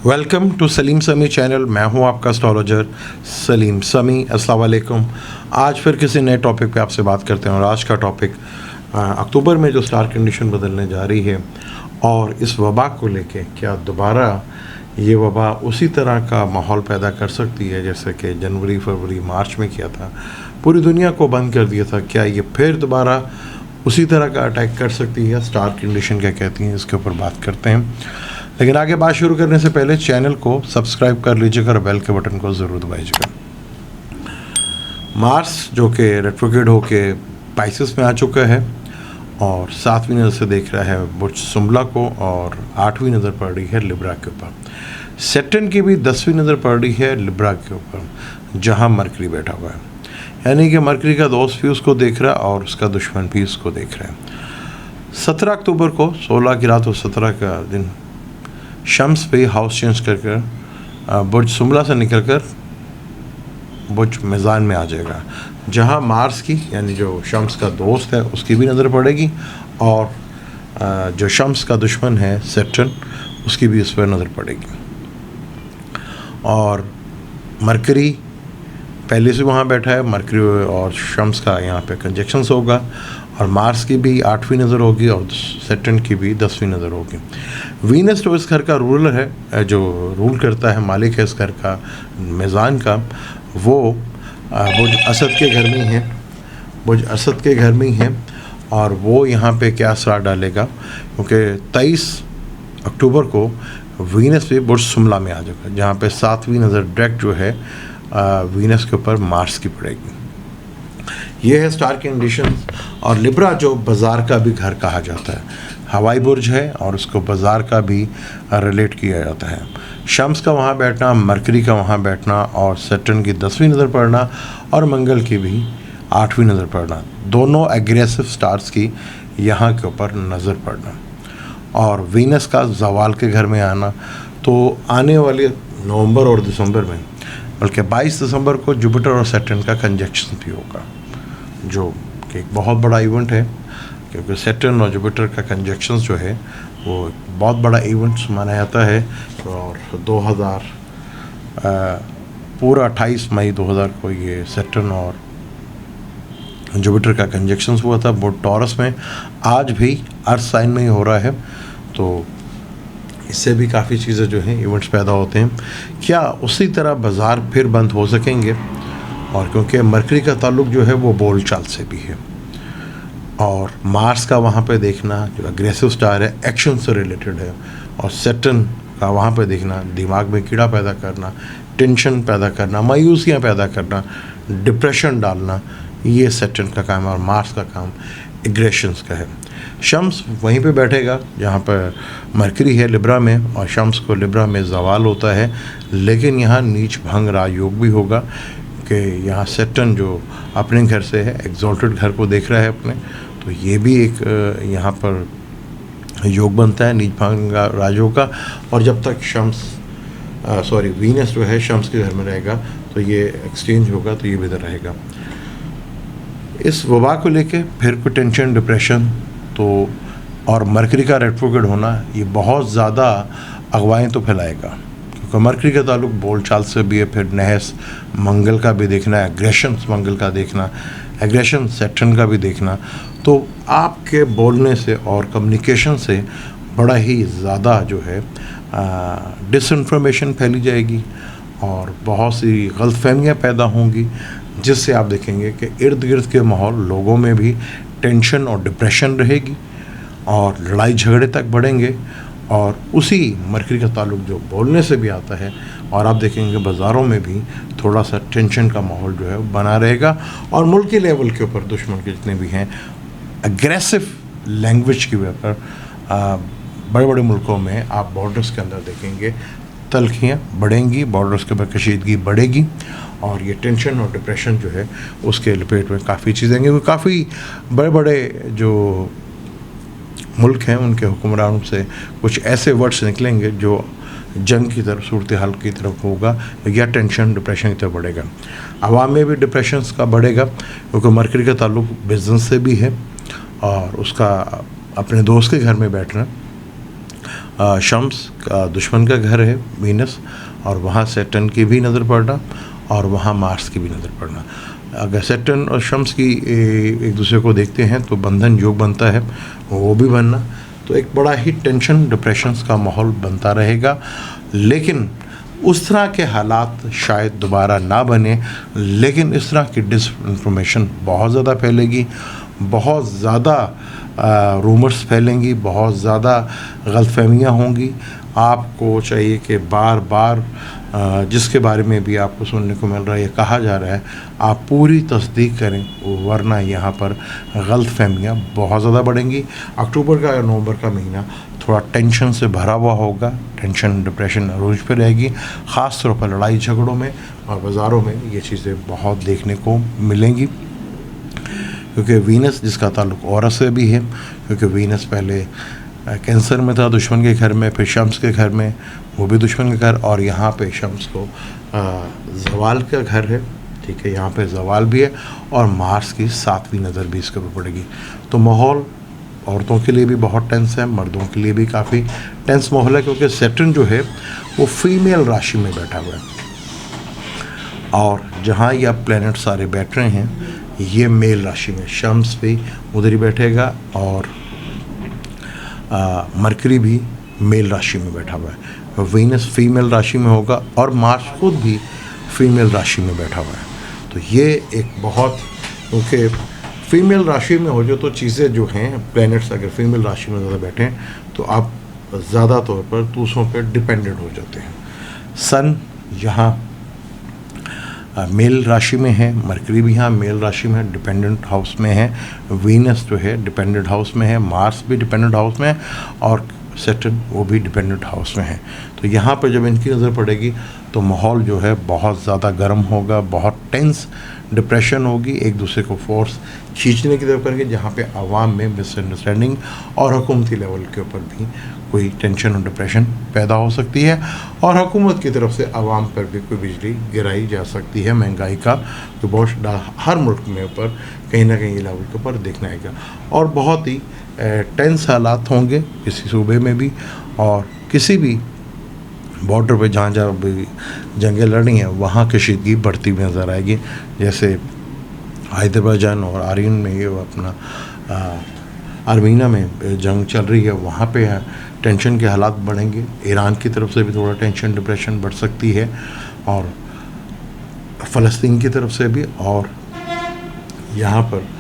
Welcome to Salim समी channel. मैं हूं आपका एस्ट्रोलॉजर सलीम समी। अस्सलाम वालेकुम। आज फिर किसी नए टॉपिक पे आपसे बात करते हैं और आज का टॉपिक अक्टूबर में जो स्टार कंडीशन बदलने जा रही है और इस वबा को लेके क्या दोबारा ये वबा उसी तरह का माहौल पैदा कर सकती है जैसे कि जनवरी फरवरी मार्च में किया था, पूरी दुनिया को बंद कर दिया था। क्या ये फिर दोबारा उसी तरह का अटैक कर सकती है? स्टार कंडीशन क्या कहती हैं, इसके ऊपर बात करते हैं। लेकिन आगे बात शुरू करने से पहले चैनल को सब्सक्राइब कर लीजिएगा और बेल के बटन को ज़रूर दबाइएगा। मार्स जो कि रेट्रोग्रेड होके पाइसेस में आ चुका है और 7वीं नज़र से देख रहा है बुर्ज सुंबला को और 8वीं नज़र पड़ रही है लिब्रा के ऊपर। सैटर्न की भी 10वीं नज़र पड़ रही है लिब्रा के ऊपर जहां मरकरी बैठा हुआ है, यानी कि मरकरी का दोस्त भी उसको देख रहा है और उसका दुश्मन भी उसको देख रहा है। 17 अक्टूबर को 16 की रात और 17 का दिन शम्स पे हाउस चेंज कर बुर्ज सुंबला से निकलकर बुर्ज मीज़ान में आ जाएगा, जहां मार्स की यानी जो शम्स का दोस्त है उसकी भी नज़र पड़ेगी और जो शम्स का दुश्मन है सैटर्न उसकी भी उस पर नज़र पड़ेगी। और मरकरी पहले से वहाँ बैठा है, मरकरी और शम्स का यहाँ पे कंजक्शंस होगा और मार्स की भी 8वीं नज़र होगी और सैटर्न की भी 10वीं नज़र होगी। वीनस तो इस घर का रूलर है, जो रूल करता है, मालिक है इस घर का मीज़ान का, वो बुर्ज असद के घर में है, बुर्ज असद के घर में है और वो यहाँ पे क्या असर डालेगा, क्योंकि 23 अक्टूबर को वीनस भी बुर्ज सुंबला में आ जाएगा, जहाँ पे 7वीं नज़र डायरेक्ट जो है वीनस के ऊपर मार्स की पड़ेगी। ये है स्टार कंडीशन। और लिब्रा जो बाज़ार का भी घर कहा जाता है, हवाई बुर्ज है और उसको बाज़ार का भी रिलेट किया जाता है। शम्स का वहाँ बैठना, मरकरी का वहाँ बैठना और सैटर्न की 10वीं नज़र पड़ना और मंगल की भी 8वीं नज़र पड़ना, दोनों एग्रेसिव स्टार्स की यहाँ के ऊपर नज़र पड़ना और वीनस का जवाल के घर में आना। तो आने वाले नवंबर और दिसंबर में, बल्कि 22 दिसंबर को जुपिटर और सैटर्न का कंजक्शन भी होगा, जो कि एक बहुत बड़ा इवेंट है, क्योंकि सैटर्न और जुपिटर का कंजक्शन जो है वो बहुत बड़ा इवेंट माना जाता है। और 2000 पूरा 28 मई 2000 को ये सैटर्न और जुपिटर का कंजक्शन हुआ था वो टॉरस में, आज भी अर्थ साइन में ही हो रहा है। तो इससे भी काफ़ी चीज़ें जो हैं इवेंट्स पैदा होते हैं। क्या उसी तरह बाज़ार फिर बंद हो सकेंगे? और क्योंकि मरकरी का ताल्लुक जो है वो बोलचाल से भी है और मार्स का वहाँ पे देखना जो अग्रेसिव स्टार है एक्शन से रिलेटेड है और सैटर्न का वहाँ पे देखना दिमाग में कीड़ा पैदा करना, टेंशन पैदा करना, मायूसियाँ पैदा करना, डिप्रेशन डालना, ये सैटर्न का काम है और मार्स का काम एग्रेशंस का है। शम्स वहीं पे बैठेगा जहाँ पर मरकरी है लिब्रा में और शम्स को लिब्रा में जवाल होता है, लेकिन यहाँ नीच भंग राजयोग भी होगा कि यहाँ सैटर्न जो अपने घर से है एग्जॉल्टेड घर को देख रहा है अपने, तो ये भी एक यहाँ पर योग बनता है नीच भंग राजयोग का। और जब तक वीनस जो है शम्स के घर में रहेगा तो ये एक्सचेंज होगा, तो ये भी इधर रहेगा। इस वबा को लेके फिर कोई टेंशन डिप्रेशन तो और मरकरी का रेट्रोग्रेड होना ये बहुत ज़्यादा अगवाएँ तो फैलाएगा, क्योंकि मरकरी का ताल्लुक बोलचाल से भी है। फिर नहस मंगल का भी देखना है, एग्रेशन मंगल का देखना, एग्रेशन सैटर्न का भी देखना, तो आपके बोलने से और कम्युनिकेशन से बड़ा ही ज़्यादा जो है डिसइंफॉर्मेशन फैली जाएगी और बहुत सी गलतफहमियाँ पैदा होंगी, जिससे आप देखेंगे कि इर्द गिर्द के माहौल लोगों में भी टेंशन और डिप्रेशन रहेगी और लड़ाई झगड़े तक बढ़ेंगे। और उसी मरकरी का ताल्लुक जो बोलने से भी आता है और आप देखेंगे बाज़ारों में भी थोड़ा सा टेंशन का माहौल जो है बना रहेगा। और मुल्की लेवल के ऊपर दुश्मन के जितने भी हैं एग्रेसिव लैंग्वेज की वजह पर बड़े बड़े मुल्कों में आप बॉर्डर्स के अंदर देखेंगे तलखियाँ बढ़ेंगी, बॉर्डर्स के ऊपर कशीदगी बढ़ेगी और ये टेंशन और डिप्रेशन जो है उसके लपेट में काफ़ी चीज़ें आएंगी। काफ़ी बड़े बड़े जो मुल्क हैं उनके हुक्मरानों से कुछ ऐसे वर्ड्स निकलेंगे जो जंग की तरफ, सूरत हाल की तरफ होगा या टेंशन डिप्रेशन की तरफ बढ़ेगा। आवाम में भी डिप्रेशन का बढ़ेगा, क्योंकि मरकरी का ताल्लुक बिजनेस से भी है और उसका अपने दोस्त के घर में बैठना शम्स का दुश्मन का घर है वीनस, और वहाँ सैटर्न की भी नज़र पड़ना और वहाँ मार्स की भी नज़र पड़ना। अगर सैटर्न और शम्स की एक दूसरे को देखते हैं तो बंधन योग बनता है, वो भी बनना, तो एक बड़ा ही टेंशन डिप्रेशंस का माहौल बनता रहेगा। लेकिन उस तरह के हालात शायद दोबारा ना बने, लेकिन इस तरह की डिसइंफॉर्मेशन बहुत ज़्यादा फैलेगी, बहुत ज़्यादा रूमर्स फैलेंगी, बहुत ज़्यादा गलतफहमियाँ होंगी। आपको चाहिए कि बार बार जिसके बारे में भी आपको सुनने को मिल रहा है या कहा जा रहा है, आप पूरी तस्दीक करें, वरना यहाँ पर गलतफहमियाँ बहुत ज़्यादा बढ़ेंगी। अक्टूबर का या नवंबर का महीना थोड़ा टेंशन से भरा हुआ होगा, टेंशन डिप्रेशन अरूज पे रहेगी, ख़ास तौर पर लड़ाई झगड़ों में और बाज़ारों में ये चीज़ें बहुत देखने को मिलेंगी। क्योंकि वीनस जिसका ताल्लुक़ औरत से भी है, क्योंकि वीनस पहले कैंसर में था दुश्मन के घर में, फिर शम्स के घर में, वो भी दुश्मन के घर, और यहाँ पे शम्स को ज़वाल का घर है, ठीक है, यहाँ पे ज़वाल भी है, और मार्स की 7वीं नज़र भी इसके ऊपर पड़ेगी। तो माहौल औरतों के लिए भी बहुत टेंस है, मर्दों के लिए भी काफ़ी टेंस माहौल है, क्योंकि सैटर्न जो है वो फीमेल राशि में बैठा हुआ है, और जहाँ ये अब प्लैनेट सारे बैठ रहे हैं ये मेल राशि में, शम्स भी उधर ही बैठेगा, और मरकरी भी मेल राशि में बैठा हुआ है, वीनस फीमेल राशि में होगा, और मार्स खुद भी फीमेल राशि में बैठा हुआ है। तो ये एक बहुत, क्योंकि फीमेल राशि में हो जो तो चीज़ें जो हैं, प्लैनेट्स अगर फीमेल राशि में ज़्यादा बैठे हैं तो आप ज़्यादा तौर पर दूसरों पर डिपेंडेंट हो जाते हैं। सन यहाँ मेल राशि में है, मरकरी भी यहाँ मेल राशि में डिपेंडेंट हाउस में है, वीनस जो है डिपेंडेंट हाउस में है, मार्स भी डिपेंडेंट हाउस में है, और सैटर्न वो भी डिपेंडेंट हाउस में है। तो यहाँ पर जब इनकी नज़र पड़ेगी तो माहौल जो है बहुत ज़्यादा गर्म होगा, बहुत टेंस डिप्रेशन होगी, एक दूसरे को फोर्स खींचने की तरफ करेंगे, जहाँ पे आवाम में मिसअंडरस्टैंडिंग और हुकूमती लेवल के ऊपर भी कोई टेंशन और डिप्रेशन पैदा हो सकती है, और हुकूमत की तरफ से आवाम पर भी कोई बिजली गिराई जा सकती है। महंगाई का तो बहुत हर मुल्क में ऊपर कहीं ना कहीं लेवल के ऊपर देखना आएगा, और बहुत ही टेंस हालात होंगे किसी सूबे में भी, और किसी भी बॉर्डर पे जहाँ जहाँ भी जंगें लड़ी हैं वहाँ कशीदगी बढ़ती हुई नज़र आएगी। जैसे हैदराबाद और आर्यन में ये अपना आर्मीना में जंग चल रही है, वहाँ पे टेंशन के हालात बढ़ेंगे। ईरान की तरफ से भी थोड़ा टेंशन डिप्रेशन बढ़ सकती है, और फ़लस्तीन की तरफ से भी, और यहाँ पर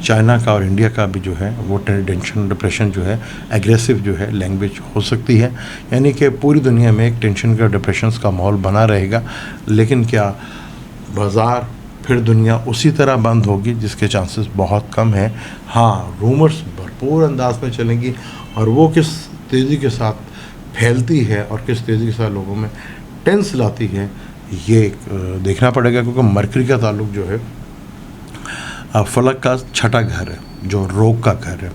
चाइना का और इंडिया का भी जो है वो टेंशन डिप्रेशन जो है एग्रेसिव जो है लैंग्वेज हो सकती है। यानी कि पूरी दुनिया में एक टेंशन का डिप्रेशंस का माहौल बना रहेगा। लेकिन क्या बाज़ार फिर दुनिया उसी तरह बंद होगी, जिसके चांसेस बहुत कम है। हाँ, रूमर्स भरपूर अंदाज में चलेंगी, और वो किस तेज़ी के साथ फैलती है और किस तेज़ी के साथ लोगों में टेंस लाती है, ये देखना पड़ेगा। क्योंकि मरकरी का ताल्लुक जो है फलक का 6ठा घर है, जो रोग का घर है,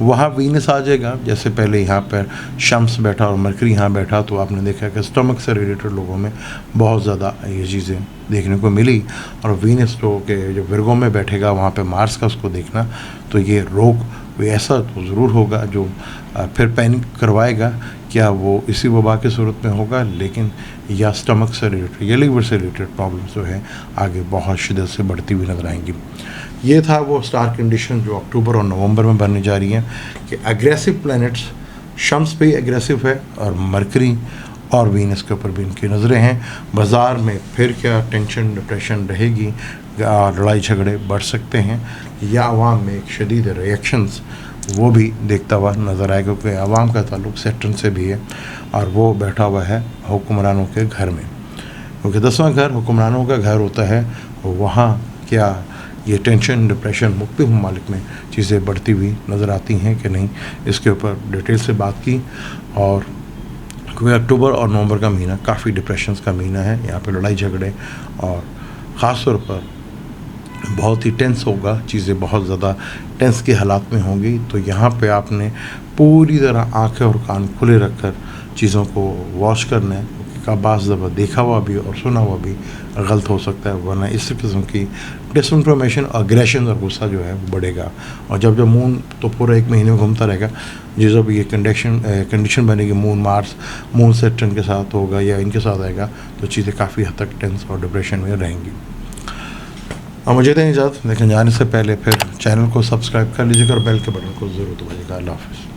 वहाँ वीनस आ जाएगा। जैसे पहले यहाँ पर शम्स बैठा और मरकरी यहाँ बैठा, तो आपने देखा कि स्टमक से रिलेटेड लोगों में बहुत ज़्यादा ये चीज़ें देखने को मिली। और वीनस तो के जो विर्गो में बैठेगा वहाँ पे मार्स का उसको देखना, तो ये रोग कोई ऐसा तो ज़रूर होगा जो फिर पैनिक करवाएगा। क्या वो इसी वबा की सूरत में होगा, लेकिन या स्टमक से रिलेटेड या लीवर से रिलेटेड प्रॉब्लम्स जो है आगे बहुत शिद्दत से बढ़ती हुई नजर आएंगी। ये था वो स्टार कंडीशन जो अक्टूबर और नवंबर में बनने जा रही हैं कि एग्रेसिव प्लैनेट्स, शम्स पे एग्रेसिव है, और मरकरी और वीनस के ऊपर भी इनकी नज़रें हैं। बाज़ार में फिर क्या टेंशन डिप्रेशन रहेगी, लड़ाई झगड़े बढ़ सकते हैं, या आवाम में एक शदीद रिएक्शंस वो भी देखता हुआ नज़र आएगा। क्योंकि आवाम का ताल्लुक सैटर्न से भी है, और वो बैठा हुआ है हुक्मरानों के घर में, क्योंकि 10वां घर हुक्मरानों का घर होता है। वहाँ क्या ये टेंशन डिप्रेशन मुख्तलिफ ममालिक में चीज़ें बढ़ती हुई नज़र आती हैं कि नहीं, इसके ऊपर डिटेल से बात की। और क्योंकि अक्टूबर और नवंबर का महीना काफ़ी डिप्रेशंस का महीना है, यहाँ पे लड़ाई झगड़े और ख़ास तौर पर बहुत ही टेंस होगा, चीज़ें बहुत ज़्यादा टेंस के हालात में होंगी। तो यहाँ पे आपने पूरी तरह आंखें और कान खुले रखकर चीज़ों को वॉच करना है। का बाज़ दफ़ा देखा हुआ भी और सुना हुआ भी गलत हो सकता है, वरना इस किस्म की डिसइंफॉर्मेशन, अग्रेशन और गुस्सा जो है वो बढ़ेगा। और जब मून तो पूरा 1 महीने में घूमता रहेगा, जब ये कंडीशन बनेगी, मून सैटर्न के साथ होगा या इनके साथ आएगा, तो चीज़ें काफ़ी हद तक टेंस और डिप्रेशन में रहेंगी। और मुझे दें इजाज़त, लेकिन जाने से पहले फिर चैनल को सब्सक्राइब कर लीजिएगा और बेल के बटन को ज़रूर दबाइएगा। अल्लाह हाफ़िज़।